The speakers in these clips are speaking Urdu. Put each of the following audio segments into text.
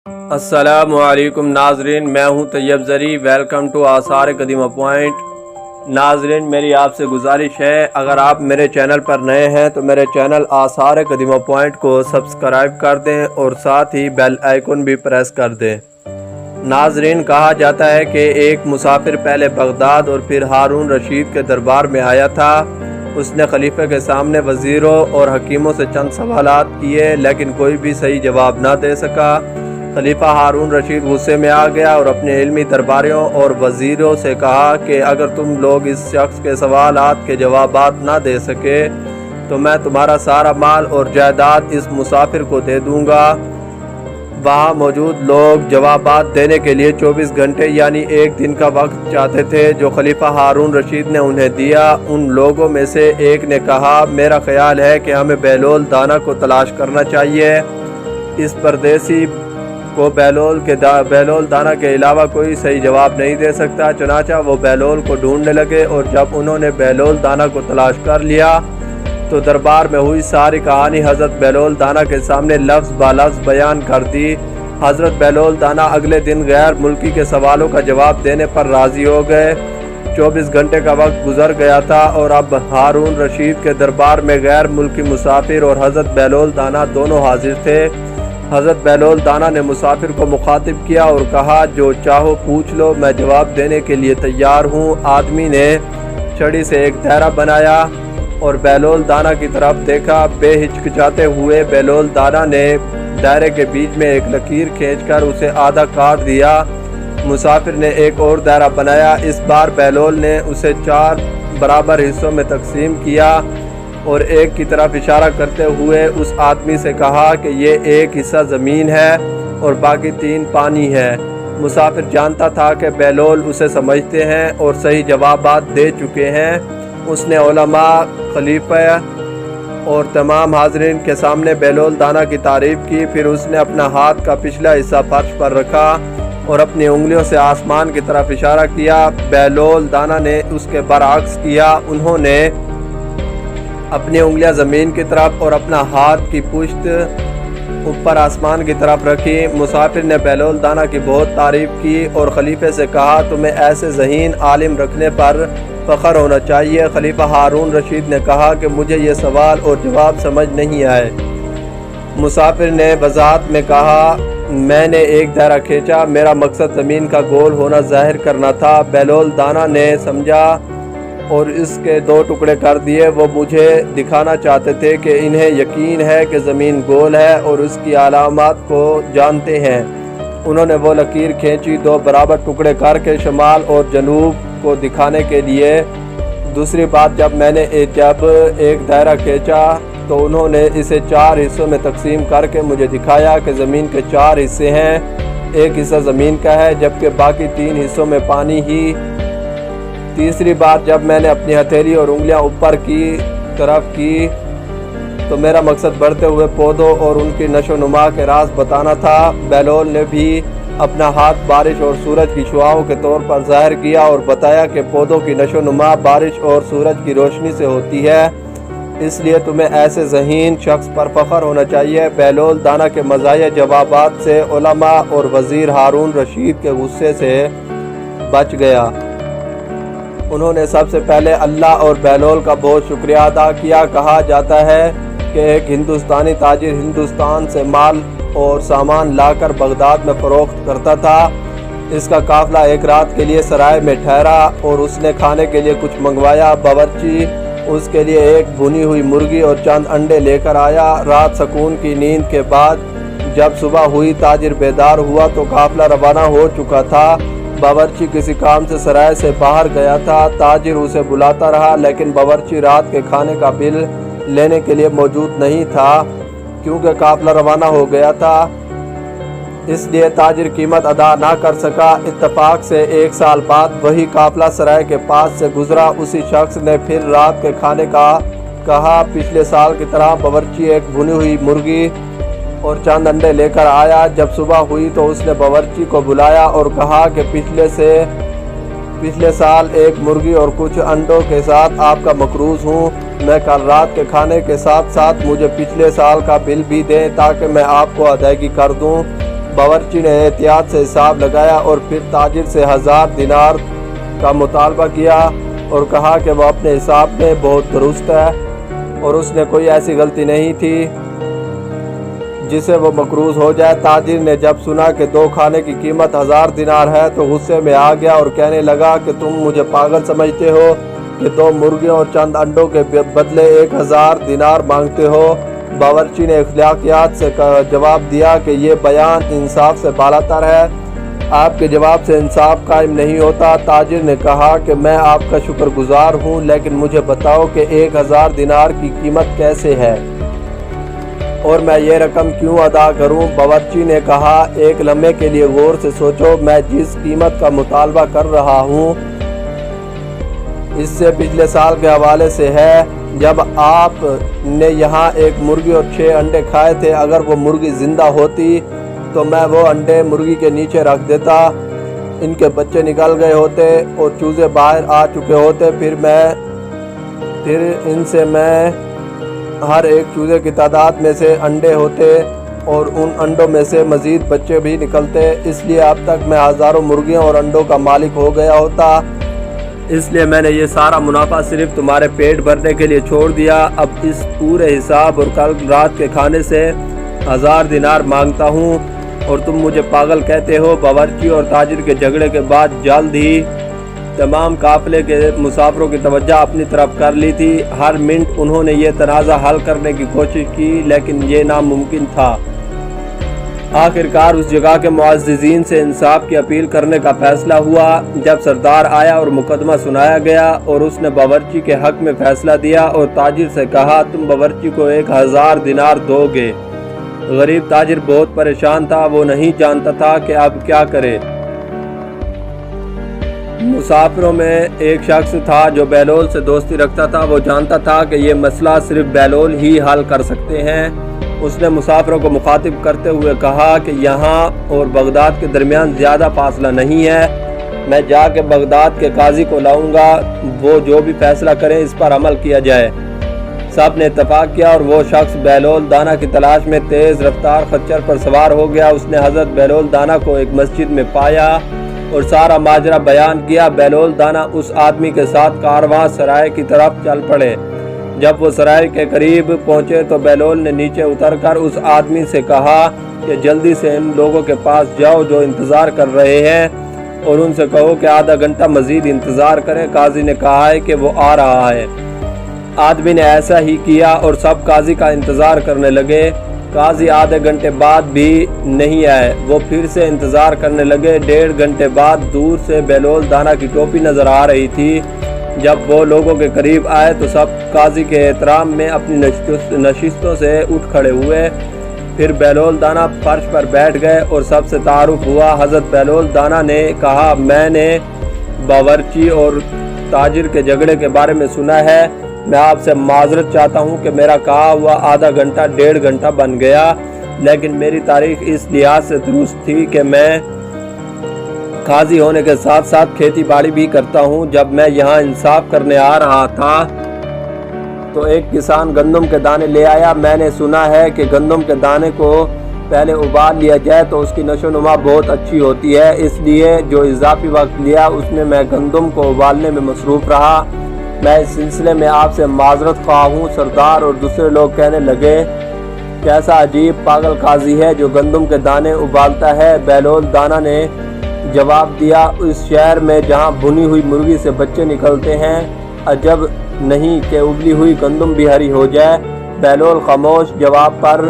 السلام علیکم ناظرین، میں ہوں طیب زری۔ ویلکم ٹو آثار قدیمہ پوائنٹ۔ ناظرین، میری آپ سے گزارش ہے، اگر آپ میرے چینل پر نئے ہیں تو میرے چینل آثار قدیمہ پوائنٹ کو سبسکرائب کر دیں اور ساتھ ہی بیل آئیکن بھی پریس کر دیں۔ ناظرین، کہا جاتا ہے کہ ایک مسافر پہلے بغداد اور پھر ہارون رشید کے دربار میں آیا تھا۔ اس نے خلیفہ کے سامنے وزیروں اور حکیموں سے چند سوالات کیے، لیکن کوئی بھی صحیح جواب نہ دے سکا۔ خلیفہ ہارون رشید غصے میں آ گیا اور اپنے علمی درباریوں اور وزیروں سے کہا کہ اگر تم لوگ اس شخص کے سوالات کے جوابات نہ دے سکے تو میں تمہارا سارا مال اور جائیداد اس مسافر کو دے دوں گا۔ وہاں موجود لوگ جوابات دینے کے لیے 24 گھنٹے یعنی ایک دن کا وقت چاہتے تھے، جو خلیفہ ہارون رشید نے انہیں دیا۔ ان لوگوں میں سے ایک نے کہا، میرا خیال ہے کہ ہمیں بہلول دانا کو تلاش کرنا چاہیے۔ اس پردیسی کو بہلول دانا کے علاوہ کوئی صحیح جواب نہیں دے سکتا۔ چنانچہ وہ بہلول کو ڈھونڈنے لگے، اور جب انہوں نے بہلول دانا کو تلاش کر لیا تو دربار میں ہوئی ساری کہانی حضرت بہلول دانا کے سامنے لفظ با لفظ بیان کر دی۔ حضرت بہلول دانا اگلے دن غیر ملکی کے سوالوں کا جواب دینے پر راضی ہو گئے۔ 24 گھنٹے کا وقت گزر گیا تھا اور اب ہارون رشید کے دربار میں غیر ملکی مسافر اور حضرت بہلول دانا دونوں حاضر تھے۔ حضرت بہلول دانا نے مسافر کو مخاطب کیا اور کہا، جو چاہو پوچھ لو، میں جواب دینے کے لیے تیار ہوں۔ آدمی نے چھڑی سے ایک دائرہ بنایا اور بہلول دانا کی طرف دیکھا۔ بے ہچکچاتے ہوئے بہلول دانا نے دائرے کے بیچ میں ایک لکیر کھینچ کر اسے آدھا کاٹ دیا۔ مسافر نے ایک اور دائرہ بنایا۔ اس بار بہلول نے اسے 4 برابر حصوں میں تقسیم کیا اور ایک کی طرف اشارہ کرتے ہوئے اس آدمی سے کہا کہ یہ ایک حصہ زمین ہے اور باقی 3 پانی ہے۔ مسافر جانتا تھا کہ بہلول اسے سمجھتے ہیں اور صحیح جوابات دے چکے ہیں۔ اس نے علماء، خلیفہ اور تمام حاضرین کے سامنے بہلول دانا کی تعریف کی۔ پھر اس نے اپنا ہاتھ کا پچھلا حصہ فرش پر رکھا اور اپنی انگلیوں سے آسمان کی طرف اشارہ کیا۔ بہلول دانا نے اس کے برعکس کیا۔ انہوں نے اپنی انگلیاں زمین کی طرف اور اپنا ہاتھ کی پشت اوپر آسمان کی طرف رکھی۔ مسافر نے بہلول دانا کی بہت تعریف کی اور خلیفہ سے کہا، تمہیں ایسے ذہین عالم رکھنے پر فخر ہونا چاہیے۔ خلیفہ ہارون رشید نے کہا کہ مجھے یہ سوال اور جواب سمجھ نہیں آئے۔ مسافر نے وضاحت میں کہا، میں نے ایک دائرہ کھینچا، میرا مقصد زمین کا گول ہونا ظاہر کرنا تھا۔ بہلول دانا نے سمجھا اور اس کے 2 ٹکڑے کر دیے۔ وہ مجھے دکھانا چاہتے تھے کہ انہیں یقین ہے کہ زمین گول ہے اور اس کی علامات کو جانتے ہیں۔ انہوں نے وہ لکیر کھینچی 2 برابر ٹکڑے کر کے شمال اور جنوب کو دکھانے کے لیے۔ دوسری بات، جب میں نے ایک دائرہ کھینچا تو انہوں نے اسے 4 حصوں میں تقسیم کر کے مجھے دکھایا کہ زمین کے 4 حصے ہیں، ایک حصہ زمین کا ہے جبکہ باقی 3 حصوں میں پانی ہی۔ تیسری بار، جب میں نے اپنی ہتھیلی اور انگلیاں اوپر کی طرف کی تو میرا مقصد بڑھتے ہوئے پودوں اور ان کی نشو و نما کے راز بتانا تھا۔ بہلول نے بھی اپنا ہاتھ بارش اور سورج کی شعاؤں کے طور پر ظاہر کیا اور بتایا کہ پودوں کی نشو و نما بارش اور سورج کی روشنی سے ہوتی ہے، اس لیے تمہیں ایسے ذہین شخص پر فخر ہونا چاہیے۔ بہلول دانا کے مزاحیہ جوابات سے علماء اور وزیر ہارون رشید کے غصے سے بچ گیا۔ انہوں نے سب سے پہلے اللہ اور بہلول کا بہت شکریہ ادا کیا۔ کہا جاتا ہے کہ ایک ہندوستانی تاجر ہندوستان سے مال اور سامان لا کر بغداد میں فروخت کرتا تھا۔ اس کا قافلہ ایک رات کے لیے سرائے میں ٹھہرا اور اس نے کھانے کے لیے کچھ منگوایا۔ باورچی اس کے لیے ایک بھنی ہوئی مرغی اور چند انڈے لے کر آیا۔ رات سکون کی نیند کے بعد جب صبح ہوئی، تاجر بیدار ہوا تو قافلہ روانہ ہو چکا تھا۔ باورچی کسی کام سے سرائے سے باہر گیا تھا۔ تاجر اسے بلاتا رہا لیکن باورچی رات کے کھانے کا بل لینے کے لیے موجود نہیں تھا، کیونکہ قافلہ روانہ ہو گیا تھا، اس لیے تاجر قیمت ادا نہ کر سکا۔ اتفاق سے 1 سال بعد وہی قافلہ سرائے کے پاس سے گزرا۔ اسی شخص نے پھر رات کے کھانے کا کہا۔ پچھلے سال کی طرح باورچی ایک بھنی ہوئی مرغی اور چند انڈے لے کر آیا۔ جب صبح ہوئی تو اس نے باورچی کو بلایا اور کہا کہ پچھلے سال ایک مرغی اور کچھ انڈوں کے ساتھ آپ کا مقروض ہوں۔ میں کل رات کے کھانے کے ساتھ ساتھ مجھے پچھلے سال کا بل بھی دیں تاکہ میں آپ کو ادائیگی کر دوں۔ باورچی نے احتیاط سے حساب لگایا اور پھر تاجر سے 1000 دینار کا مطالبہ کیا اور کہا کہ وہ اپنے حساب میں بہت درست ہے اور اس نے کوئی ایسی غلطی نہیں تھی جسے وہ مقروض ہو جائے۔ تاجر نے جب سنا کہ 2 کھانے کی قیمت 1000 دینار ہے تو غصے میں آ گیا اور کہنے لگا کہ تم مجھے پاگل سمجھتے ہو کہ 2 مرغیوں اور چند انڈوں کے بدلے 1000 دینار مانگتے ہو۔ باورچی نے اخلاقیات سے جواب دیا کہ یہ بیان انصاف سے بالاتر ہے، آپ کے جواب سے انصاف قائم نہیں ہوتا۔ تاجر نے کہا کہ میں آپ کا شکر گزار ہوں، لیکن مجھے بتاؤ کہ 1000 دینار کی قیمت کیسے ہے اور میں یہ رقم کیوں ادا کروں؟ باورچی نے کہا ایک لمحے کے لیے غور سے سوچو، میں جس قیمت کا مطالبہ کر رہا ہوں اس سے پچھلے سال کے حوالے سے ہے جب آپ نے یہاں ایک مرغی اور 6 انڈے کھائے تھے۔ اگر وہ مرغی زندہ ہوتی تو میں وہ انڈے مرغی کے نیچے رکھ دیتا، ان کے بچے نکل گئے ہوتے اور چوزے باہر آ چکے ہوتے، پھر ان سے میں ہر ایک چوزے کی تعداد میں سے انڈے ہوتے اور ان انڈوں میں سے مزید بچے بھی نکلتے، اس لیے اب تک میں ہزاروں مرغیوں اور انڈوں کا مالک ہو گیا ہوتا۔ اس لیے میں نے یہ سارا منافع صرف تمہارے پیٹ بھرنے کے لیے چھوڑ دیا۔ اب اس پورے حساب اور کل رات کے کھانے سے 1000 دینار مانگتا ہوں اور تم مجھے پاگل کہتے ہو۔ باورچی اور تاجر کے جھگڑے کے بعد جلد ہی تمام قافلے کے مسافروں کی توجہ اپنی طرف کر لی تھی۔ ہر منٹ انہوں نے یہ تنازع حل کرنے کی کوشش کی لیکن یہ ناممکن تھا۔ آخرکار اس جگہ کے معززین سے انصاف کی اپیل کرنے کا فیصلہ ہوا۔ جب سردار آیا اور مقدمہ سنایا گیا اور اس نے باورچی کے حق میں فیصلہ دیا اور تاجر سے کہا تم باورچی کو 1000 دینار دو گے۔ غریب تاجر بہت پریشان تھا، وہ نہیں جانتا تھا کہ اب کیا کرے۔ مسافروں میں ایک شخص تھا جو بہلول سے دوستی رکھتا تھا، وہ جانتا تھا کہ یہ مسئلہ صرف بہلول ہی حل کر سکتے ہیں۔ اس نے مسافروں کو مخاطب کرتے ہوئے کہا کہ یہاں اور بغداد کے درمیان زیادہ فاصلہ نہیں ہے، میں جا کے بغداد کے قاضی کو لاؤں گا، وہ جو بھی فیصلہ کریں اس پر عمل کیا جائے۔ سب نے اتفاق کیا اور وہ شخص بہلول دانا کی تلاش میں تیز رفتار خچر پر سوار ہو گیا۔ اس نے حضرت بہلول دانا کو ایک مسجد میں پایا اور سارا ماجرا بیان کیا۔ بہلول دانا اس آدمی کے ساتھ کارواں سرائے کی طرف چل پڑے۔ جب وہ سرائے کے قریب پہنچے تو بہلول نے نیچے اتر کر اس آدمی سے کہا کہ جلدی سے ان لوگوں کے پاس جاؤ جو انتظار کر رہے ہیں اور ان سے کہو کہ آدھا گھنٹہ مزید انتظار کریں، قاضی نے کہا ہے کہ وہ آ رہا ہے۔ آدمی نے ایسا ہی کیا اور سب قاضی کا انتظار کرنے لگے۔ قاضی آدھے گھنٹے بعد بھی نہیں آئے، وہ پھر سے انتظار کرنے لگے۔ 1.5 گھنٹے بعد دور سے بہلول دانا کی ٹوپی نظر آ رہی تھی۔ جب وہ لوگوں کے قریب آئے تو سب قاضی کے احترام میں اپنی نشستوں سے اٹھ کھڑے ہوئے۔ پھر بہلول دانا فرش پر بیٹھ گئے اور سب سے تعارف ہوا۔ حضرت بہلول دانا نے کہا میں نے باورچی اور تاجر کے جھگڑے کے بارے میں سنا ہے، میں آپ سے معذرت چاہتا ہوں کہ میرا کہا ہوا آدھا گھنٹہ 1.5 گھنٹہ بن گیا، لیکن میری تاریخ اس لحاظ سے درست تھی کہ میں قاضی ہونے کے ساتھ ساتھ کھیتی باڑی بھی کرتا ہوں۔ جب میں یہاں انصاف کرنے آ رہا تھا تو ایک کسان گندم کے دانے لے آیا۔ میں نے سنا ہے کہ گندم کے دانے کو پہلے ابال لیا جائے تو اس کی نشو و نما بہت اچھی ہوتی ہے، اس لیے جو اضافی وقت لیا اس میں گندم کو ابالنے میں مصروف رہا۔ میں اس سلسلے میں آپ سے معذرت خواہ ہوں۔ سردار اور دوسرے لوگ کہنے لگے کیسا عجیب پاگل قاضی ہے جو گندم کے دانے ابالتا ہے۔ بہلول دانا نے جواب دیا اس شہر میں جہاں بھنی ہوئی مرغی سے بچے نکلتے ہیں عجب نہیں کہ ابلی ہوئی گندم بھی ہری ہو جائے۔ بہلول خاموش، جواب پر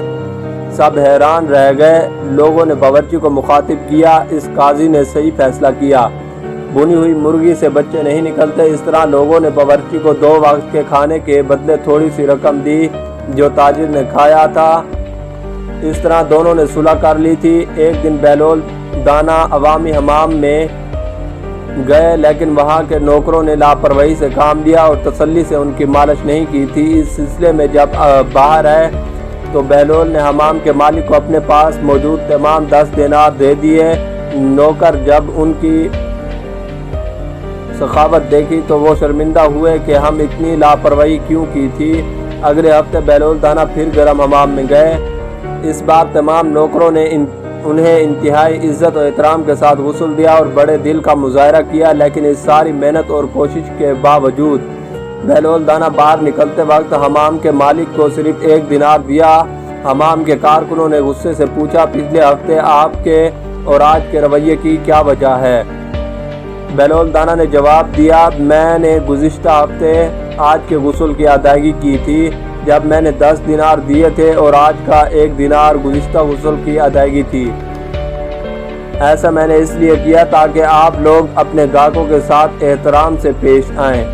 سب حیران رہ گئے۔ لوگوں نے باورچی کو مخاطب کیا اس قاضی نے صحیح فیصلہ کیا، بھنی ہوئی مرغی سے بچے نہیں نکلتے۔ اس طرح لوگوں نے باورچی کو 2 وقت کے کھانے کے بدلے تھوڑی سی رقم دی جو تاجر نے کھایا تھا۔ اس طرح دونوں نے صلح کر لی تھی۔ ایک دن بہلول دانا عوامی حمام میں گئے لیکن وہاں کے نوکروں نے لاپرواہی سے کام لیا اور تسلی سے ان کی مالش نہیں کی تھی۔ اس سلسلے میں جب باہر آئے تو بہلول نے حمام کے مالک کو اپنے پاس موجود تمام 10 دینار دے دیے۔ نوکر جب ان کی سخاوت دیکھی تو وہ شرمندہ ہوئے کہ ہم اتنی لاپرواہی کیوں کی تھی۔ اگلے ہفتے بہلول دانا پھر گرم حمام میں گئے۔ اس بار تمام نوکروں نے انہیں انتہائی عزت و احترام کے ساتھ غسل دیا اور بڑے دل کا مظاہرہ کیا، لیکن اس ساری محنت اور کوشش کے باوجود بہلول دانہ باہر نکلتے وقت حمام کے مالک کو صرف 1 دینار دیا۔ حمام کے کارکنوں نے غصے سے پوچھا، پچھلے ہفتے آپ کے اور آج کے رویے کی کیا وجہ ہے؟ بہلول دانہ نے جواب دیا، میں نے گزشتہ ہفتے آج کے غسل کی ادائیگی کی تھی جب میں نے 10 دینار دیے تھے، اور آج کا 1 دینار گزشتہ غسل کی ادائیگی تھی۔ ایسا میں نے اس لیے کیا تاکہ آپ لوگ اپنے گاہکوں کے ساتھ احترام سے پیش آئیں۔